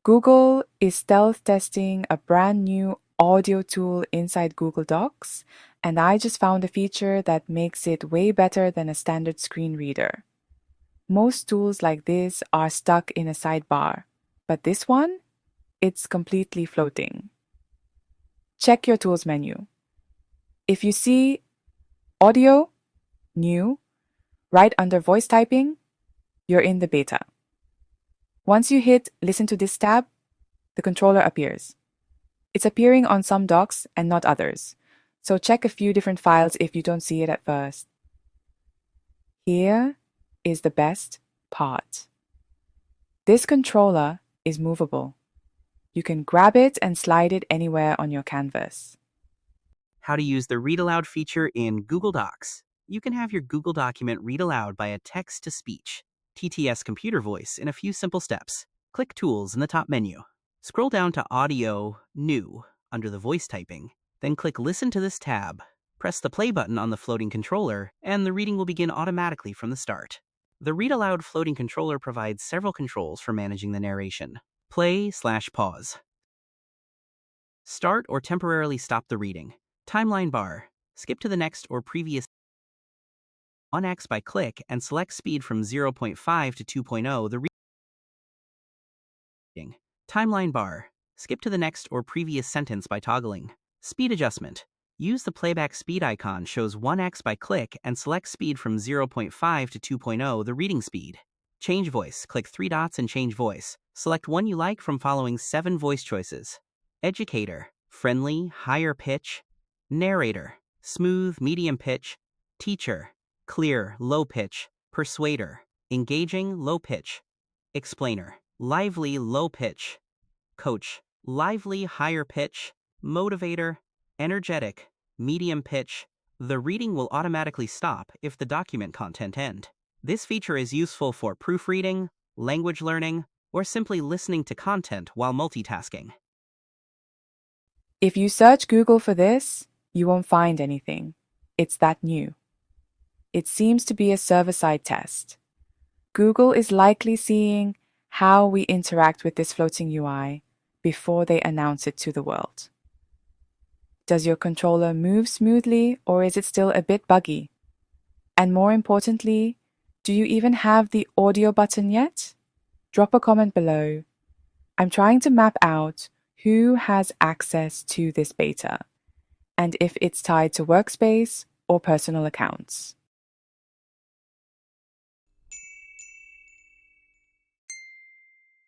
Google is stealth testing a brand new audio tool inside Google Docs, and I just found a feature that makes it way better than a standard screen reader. Most tools like this are stuck in a sidebar, but this one, it's completely floating. Check your tools menu. If you see Audio, New, right under Voice Typing, you're in the beta. Once you hit Listen to this tab, the controller appears. It's appearing on some docs and not others, so check a few different files if you don't see it at first. Here is the best part. This controller is movable. You can grab it and slide it anywhere on your canvas. How to use the Read Aloud feature in Google Docs. You can have your Google document read aloud by a text-to-speech (TTS) computer voice in a few simple steps. Click Tools in the top menu. Scroll down to Audio, New, under the voice typing. Then click Listen to this tab. Press the play button on the floating controller, and the reading will begin automatically from the start. The Read Aloud floating controller provides several controls for managing the narration. Play/pause. Start or temporarily stop the reading. Timeline bar. Skip to the next or previous 1x by click and select speed from 0.5 to 2.0. The reading. Timeline bar. Skip to the next or previous sentence by toggling. Speed adjustment. Use the playback speed icon shows 1x by click and select speed from 0.5 to 2.0. The reading speed. Change voice. Click 3 dots and change voice. Select one you like from following 7 voice choices. Educator. Friendly, higher pitch. Narrator. Smooth, medium pitch. Teacher. Clear, low pitch. Persuader. Engaging, low pitch. Explainer. Lively, low pitch. Coach. Lively, higher pitch. Motivator. Energetic, medium pitch. The reading will automatically stop if the document content ends. This feature is useful for proofreading, language learning, or simply listening to content while multitasking. If you search Google for this, you won't find anything. It's that new. It seems to be a server-side test. Google is likely seeing how we interact with this floating UI before they announce it to the world. Does your controller move smoothly, or is it still a bit buggy? And more importantly, do you even have the audio button yet? Drop a comment below. I'm trying to map out who has access to this beta, and if it's tied to Workspace or personal accounts.